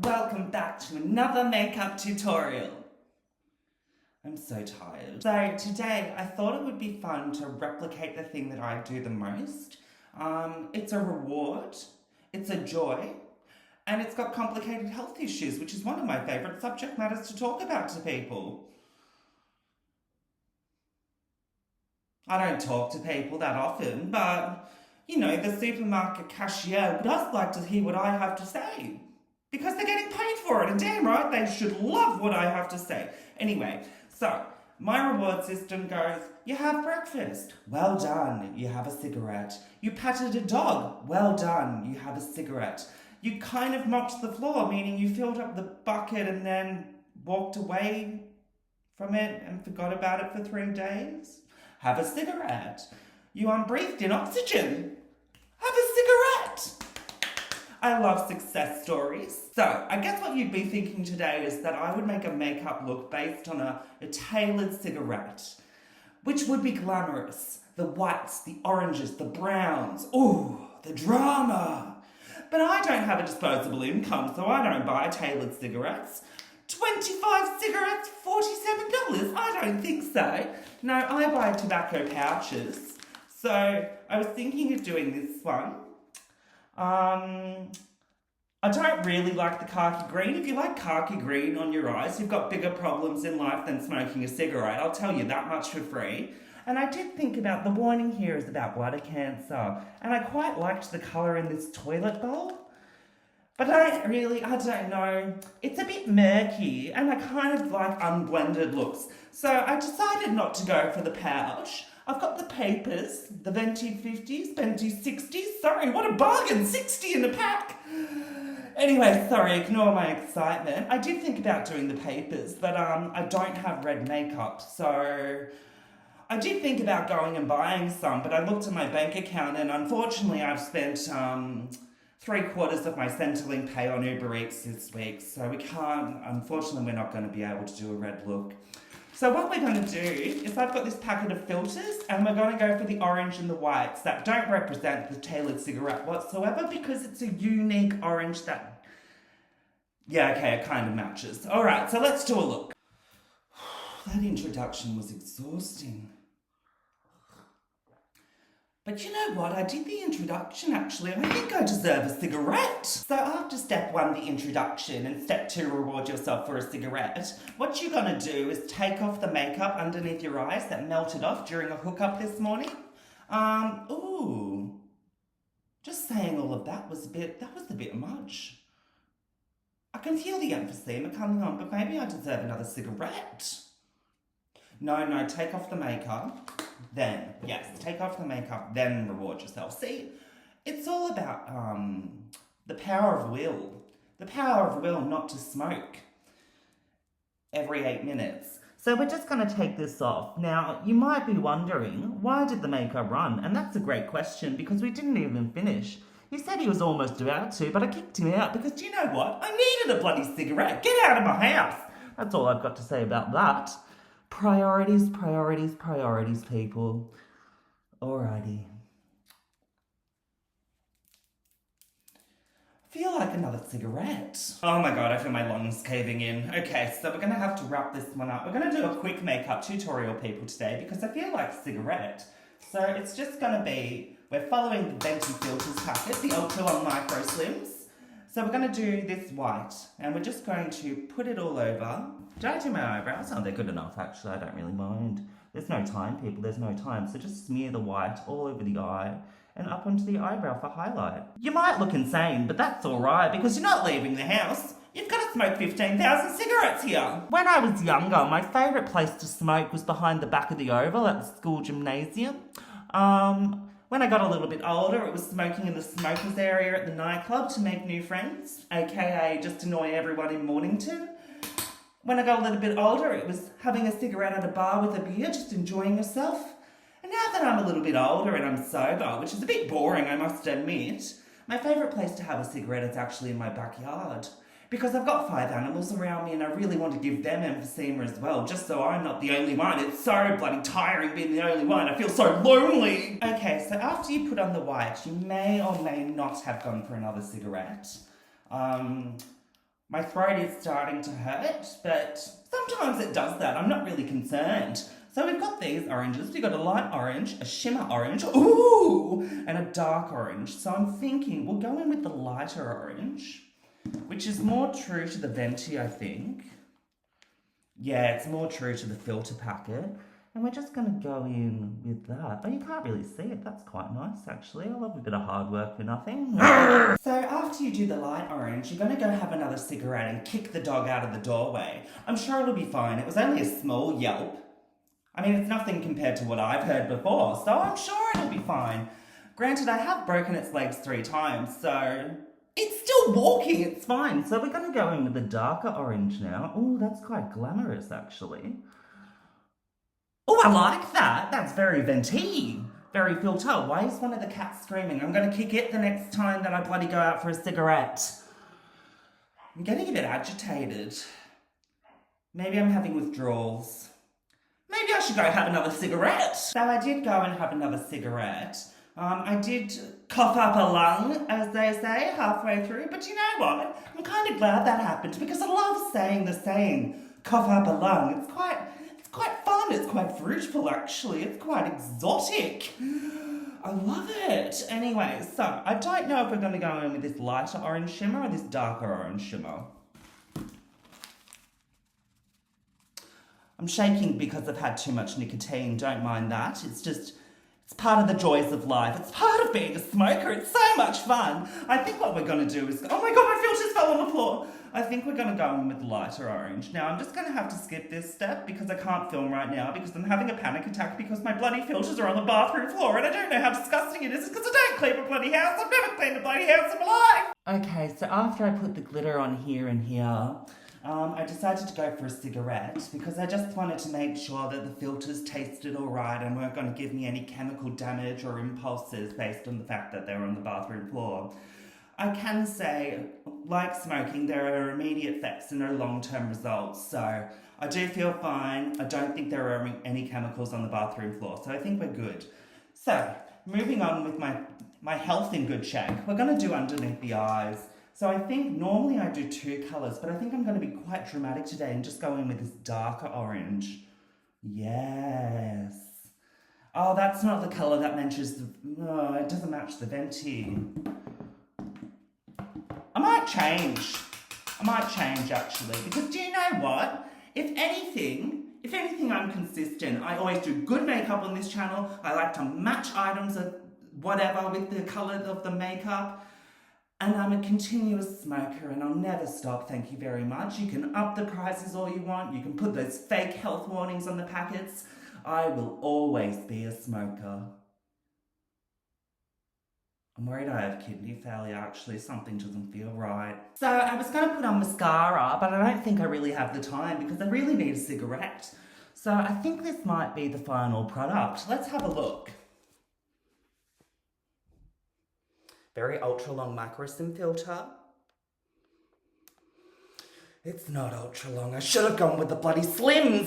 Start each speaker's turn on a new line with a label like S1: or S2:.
S1: welcome back to another makeup tutorial. I'm so tired. So today I thought it would be fun to replicate the thing that I do the most. It's a reward, it's a joy, and it's got complicated health issues, which is one of my favourite subject matters to talk about to people. I don't talk to people that often, but, you know, the supermarket cashier does like to hear what I have to say. Because they're getting paid for it, and damn right they should love what I have to say. Anyway, so my reward system goes, you have breakfast, well done, you have a cigarette. You patted a dog, well done, you have a cigarette. You kind of mopped the floor, meaning you filled up the bucket and then walked away from it and forgot about it for 3 days. Have a cigarette. You breathed in oxygen. Have a cigarette. I love success stories. So I guess what you'd be thinking today is that I would make a makeup look based on a tailored cigarette, which would be glamorous. The whites, the oranges, the browns. Ooh, the drama. But I don't have a disposable income, so I don't buy tailored cigarettes. 25 cigarettes, $47? I don't think so. No, I buy tobacco pouches. So I was thinking of doing this one. I don't really like the khaki green. If you like khaki green on your eyes, you've got bigger problems in life than smoking a cigarette. I'll tell you that much for free. And I did think about, the warning here is about bladder cancer. And I quite liked the colour in this toilet bowl. But I don't know. It's a bit murky and I kind of like unblended looks. So I decided not to go for the pouch. I've got the papers, the Venti 50s, Venti 60s. Sorry, what a bargain, 60 in a pack. Anyway, sorry, ignore my excitement. I did think about doing the papers, but I don't have red makeup, so I did think about going and buying some, but I looked at my bank account and unfortunately I've spent 3/4 of my Centrelink pay on Uber Eats this week, so unfortunately we're not going to be able to do a red look. So what we're going to do is I've got this packet of filters and we're going to go for the orange and the whites that don't represent the tailored cigarette whatsoever because it's a unique orange that, yeah, okay, it kind of matches. All right, so let's do a look. That introduction was exhausting. But you know what? I did the introduction actually, and I think I deserve a cigarette. So after step 1, the introduction, and step 2, reward yourself for a cigarette, what you're gonna do is take off the makeup underneath your eyes that melted off during a hookup this morning. Ooh. Just saying all of that was a bit much. I can feel the emphysema coming on, but maybe I deserve another cigarette. No, take off the makeup. Then, yes, take off the makeup, then reward yourself. See, it's all about the power of will. The power of will not to smoke every 8 minutes. So we're just going to take this off. Now, you might be wondering, why did the makeup run? And that's a great question, because we didn't even finish. He said he was almost about to, but I kicked him out, because do you know what? I needed a bloody cigarette. Get out of my house. That's all I've got to say about that. Priorities, priorities, priorities, people. Alrighty. I feel like another cigarette. Oh my god, I feel my lungs caving in. Okay, so we're going to have to wrap this one up. We're going to do a quick makeup tutorial, people, today, because I feel like cigarette. So it's just going to be, we're following the Venti Filters packet, the Ultra Long Micro Slims. So we're going to do this white, and we're just going to put it all over. Did I do my eyebrows? Oh, they're good enough, actually. I don't really mind. There's no time, people. There's no time. So just smear the white all over the eye and up onto the eyebrow for highlight. You might look insane, but that's all right, because you're not leaving the house. You've got to smoke 15,000 cigarettes here. When I was younger, my favourite place to smoke was behind the back of the oval at the school gymnasium. When I got a little bit older, it was smoking in the smokers area at the nightclub to make new friends, aka just annoy everyone in Mornington. When I got a little bit older, it was having a cigarette at a bar with a beer, just enjoying yourself. And now that I'm a little bit older and I'm sober, which is a bit boring, I must admit, my favourite place to have a cigarette is actually in my backyard. Because I've got 5 animals around me and I really want to give them emphysema as well, just so I'm not the only one. It's so bloody tiring being the only one. I feel so lonely. Okay, so after you put on the white, you may or may not have gone for another cigarette. My throat is starting to hurt, but sometimes it does that. I'm not really concerned. So we've got these oranges. We've got a light orange, a shimmer orange, ooh, and a dark orange. So I'm thinking we'll go in with the lighter orange, which is more true to the venti, I think. Yeah, it's more true to the filter packet. And we're just going to go in with that. Oh, you can't really see it. That's quite nice, actually. I love a bit of hard work for nothing. So after you do the light orange, you're going to go have another cigarette and kick the dog out of the doorway. I'm sure it'll be fine. It was only a small yelp. I mean, it's nothing compared to what I've heard before, so I'm sure it'll be fine. Granted, I have broken its legs 3 times, so it's still walking. It's fine. So we're going to go in with the darker orange now. Oh, that's quite glamorous, actually. Oh, I like that. That's very venti. Very filter. Why is one of the cats screaming? I'm going to kick it the next time that I bloody go out for a cigarette. I'm getting a bit agitated. Maybe I'm having withdrawals. Maybe I should go have another cigarette. So I did go and have another cigarette. I did cough up a lung, as they say, halfway through. But you know what? I'm kind of glad that happened because I love saying the saying, cough up a lung. It's quite fun. It's quite fruitful, actually. It's quite exotic. I love it. Anyway, so I don't know if we're going to go in with this lighter orange shimmer or this darker orange shimmer. I'm shaking because I've had too much nicotine. Don't mind that. It's part of the joys of life. It's part of being a smoker. It's so much fun. I think what we're going to do is... Oh my God, my filters fell on the floor. I think we're going to go in with lighter orange. Now, I'm just going to have to skip this step because I can't film right now because I'm having a panic attack because my bloody filters are on the bathroom floor and I don't know how disgusting it is because I don't clean a bloody house. I've never cleaned a bloody house in my life. Okay, so after I put the glitter on here and here... I decided to go for a cigarette because I just wanted to make sure that the filters tasted all right and weren't going to give me any chemical damage or impulses based on the fact that they were on the bathroom floor. I can say, like smoking, there are immediate effects and no long-term results, so I do feel fine. I don't think there are any chemicals on the bathroom floor, so I think we're good. So, moving on with my health in good check, we're going to do underneath the eyes. So I think normally I do 2 colours, but I think I'm going to be quite dramatic today and just go in with this darker orange. Yes. Oh, that's not the colour that matches the... No, it doesn't match the venti. I might change, actually, because do you know what? If anything, I'm consistent. I always do good makeup on this channel. I like to match items of whatever with the colour of the makeup. And I'm a continuous smoker and I'll never stop, thank you very much. You can up the prices all you want. You can put those fake health warnings on the packets. I will always be a smoker. I'm worried I have kidney failure, actually. Something doesn't feel right. So I was going to put on mascara, but I don't think I really have the time because I really need a cigarette. So I think this might be the final product. Let's have a look. Very ultra long microsim filter. It's not ultra long. I should have gone with the bloody slims.